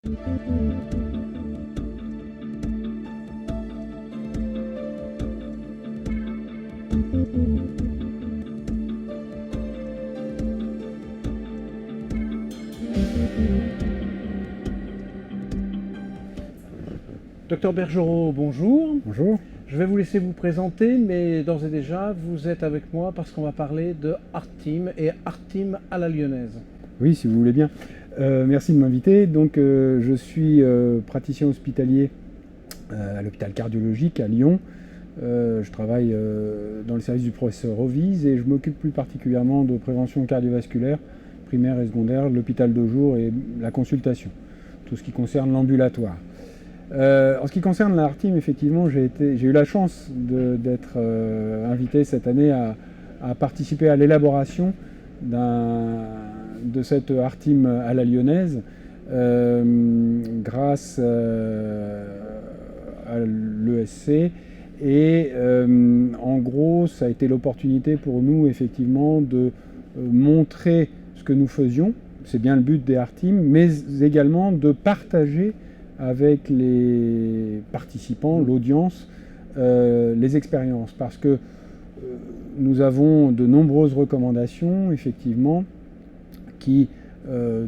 Docteur Bergerot, bonjour. Bonjour. Je vais vous laisser vous présenter, mais d'ores et déjà, vous êtes avec moi parce qu'on va parler de Heart-Team et Heart-Team à la lyonnaise. Oui, si vous voulez bien. Merci de m'inviter. Donc, je suis praticien hospitalier à l'hôpital cardiologique à Lyon. Je travaille dans le service du professeur Rovise et je m'occupe plus particulièrement de prévention cardiovasculaire, primaire et secondaire, l'hôpital de jour et la consultation, tout ce qui concerne l'ambulatoire. En ce qui concerne la Heart-Team, effectivement, j'ai eu la chance d'être invité cette année à participer à l'élaboration de cette Heart-Team à la lyonnaise grâce à l'ESC. Et en gros, ça a été l'opportunité pour nous, effectivement, de montrer ce que nous faisions. C'est bien le but des Heart-Team, mais également de partager avec les participants, l'audience, les expériences. Parce que nous avons de nombreuses recommandations, effectivement, qui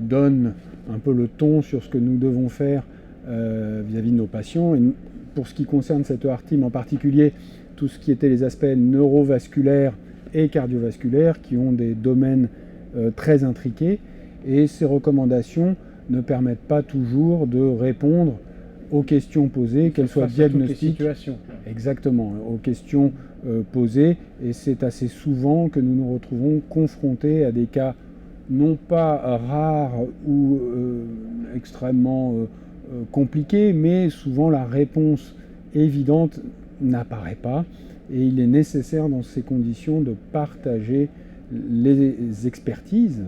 donnent un peu le ton sur ce que nous devons faire vis-à-vis de nos patients. Et pour ce qui concerne cette Heart-Team en particulier, tout ce qui était les aspects neurovasculaires et cardiovasculaires, qui ont des domaines très intriqués. Et ces recommandations ne permettent pas toujours de répondre aux questions posées, qu'elles soient diagnostiques. Exactement, aux questions posées. Et c'est assez souvent que nous nous retrouvons confrontés à des cas non pas rares ou extrêmement compliqués, mais souvent la réponse évidente n'apparaît pas. Et il est nécessaire dans ces conditions de partager les expertises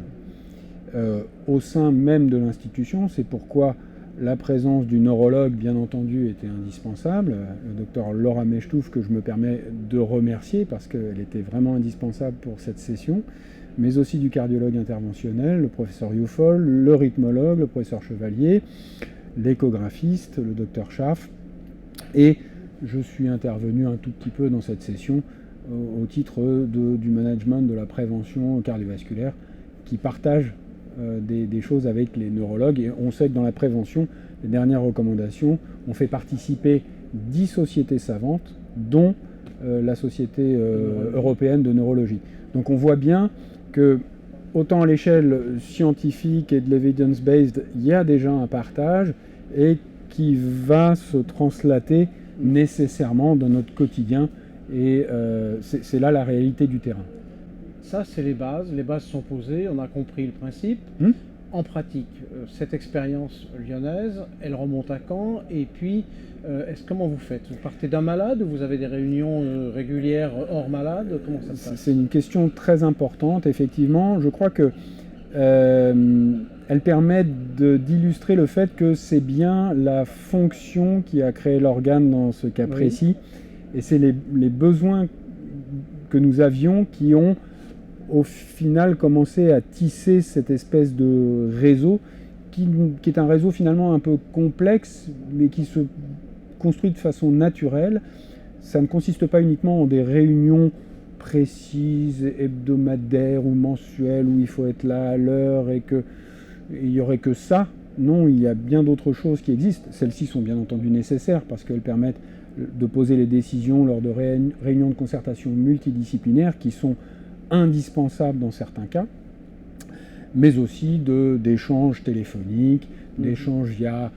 au sein même de l'institution. C'est pourquoi la présence du neurologue, bien entendu, était indispensable. Le docteur Laura Mechtouf, que je me permets de remercier parce qu'elle était vraiment indispensable pour cette session, mais aussi du cardiologue interventionnel, le professeur Youfol, le rythmologue, le professeur Chevalier, l'échographiste, le docteur Schaff. Et je suis intervenu un tout petit peu dans cette session au titre du management de la prévention cardiovasculaire qui partage des choses avec les neurologues. Et on sait que dans la prévention, les dernières recommandations ont fait participer 10 sociétés savantes, dont la Société européenne de neurologie. Donc on voit bien que, autant à l'échelle scientifique et de l'evidence-based, il y a déjà un partage et qui va se translater nécessairement dans notre quotidien. Et c'est là la réalité du terrain. Ça, c'est les bases sont posées, on a compris le principe. En pratique, cette expérience lyonnaise, elle remonte à quand? Et puis, comment vous faites? Vous partez d'un malade ou vous avez des réunions régulières hors malade? Comment ça se passe? C'est une question très importante, effectivement. Je crois que elle permet d'illustrer le fait que c'est bien la fonction qui a créé l'organe dans ce cas précis. Et c'est les besoins que nous avions qui ont au final commencé à tisser cette espèce de réseau qui est un réseau finalement un peu complexe mais qui se construit de façon naturelle. Ça ne consiste pas uniquement en des réunions précises, hebdomadaires ou mensuelles où il faut être là à l'heure et qu'il n'y aurait que ça. Non, il y a bien d'autres choses qui existent. Celles-ci sont bien entendu nécessaires parce qu'elles permettent de poser les décisions lors de réunions de concertation multidisciplinaires qui sont indispensables dans certains cas, mais aussi d'échanges téléphoniques, d'échanges via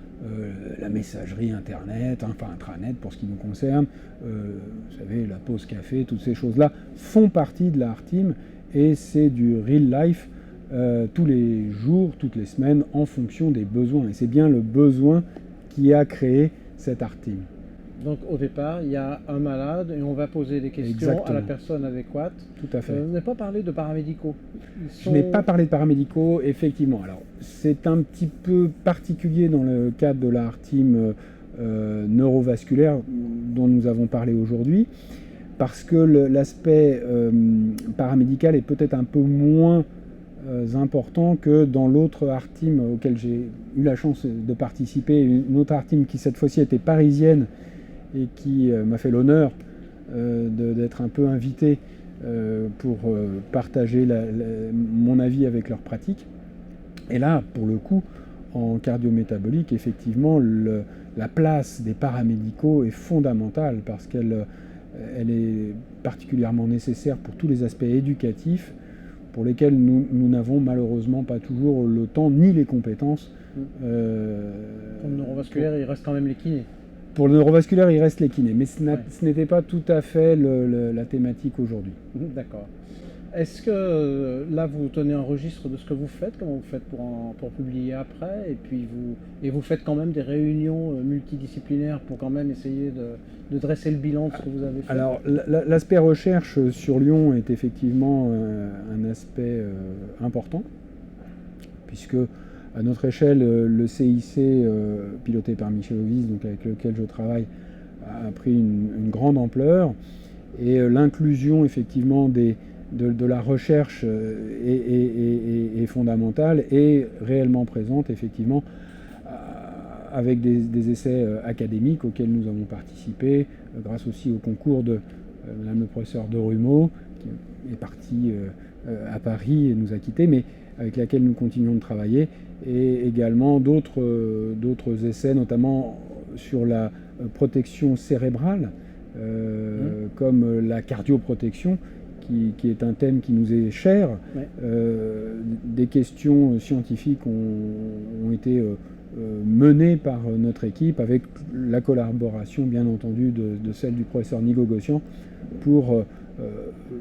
la messagerie internet, enfin intranet pour ce qui nous concerne. Vous savez, la pause café, toutes ces choses-là font partie de la Heart-Team et c'est du real life tous les jours, toutes les semaines en fonction des besoins. Et c'est bien le besoin qui a créé cette Heart-Team. Donc au départ, il y a un malade et on va poser des questions à la personne adéquate. Tout à fait. Vous n'avez pas parlé de paramédicaux. Je n'ai pas parlé de paramédicaux, effectivement. Alors c'est un petit peu particulier dans le cadre de la Heart-Team neurovasculaire dont nous avons parlé aujourd'hui, parce que l'aspect paramédical est peut-être un peu moins importants que dans l'autre art team auquel j'ai eu la chance de participer, une autre art team qui cette fois-ci était parisienne et qui m'a fait l'honneur d'être un peu invité pour partager mon avis avec leur pratique. Et là, pour le coup, en cardio-métabolique, effectivement, la place des paramédicaux est fondamentale parce qu'elle est particulièrement nécessaire pour tous les aspects éducatifs pour lesquels nous n'avons malheureusement pas toujours le temps ni les compétences. Pour le neurovasculaire, il reste quand même les kinés. Pour le neurovasculaire, il reste les kinés, mais ce n'était pas tout à fait la thématique aujourd'hui. D'accord. Est-ce que là, vous tenez un registre de ce que vous faites? Comment vous faites pour publier après? Et puis vous faites quand même des réunions multidisciplinaires pour quand même essayer de dresser le bilan de ce que vous avez fait? Alors, l'aspect recherche sur Lyon est effectivement un aspect important, puisque à notre échelle, le CIC, piloté par Michel Ovis, donc avec lequel je travaille, a pris une grande ampleur, et l'inclusion effectivement de la recherche est fondamentale et réellement présente effectivement avec des essais académiques auxquels nous avons participé, grâce aussi au concours de Madame le professeur de Rumeau, qui est partie à Paris et nous a quittés, mais avec laquelle nous continuons de travailler, et également d'autres essais, notamment sur la protection cérébrale, comme la cardioprotection, qui est un thème qui nous est cher. Ouais. Des questions scientifiques ont été menées par notre équipe, avec la collaboration bien entendu de celle du professeur Nigo Gossian, pour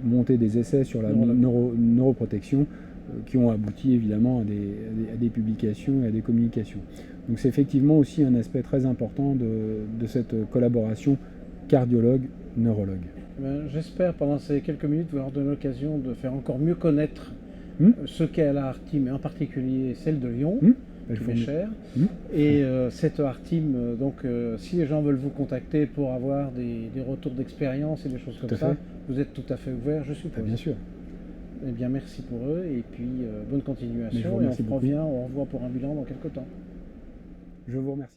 monter des essais sur la neuroprotection qui ont abouti évidemment à des publications et à des communications. Donc c'est effectivement aussi un aspect très important de cette collaboration cardiologue-neurologue. J'espère pendant ces quelques minutes vous avoir donné l'occasion de faire encore mieux connaître ce qu'est la Art Team, et en particulier celle de Lyon, qui m'est chère. Et cette Art Team, donc si les gens veulent vous contacter pour avoir des retours d'expérience et des choses comme ça, vous êtes tout à fait ouvert, je suppose. Bien sûr. Eh bien, merci pour eux, et puis bonne continuation, et on se revoit pour un bilan dans quelques temps. Je vous remercie.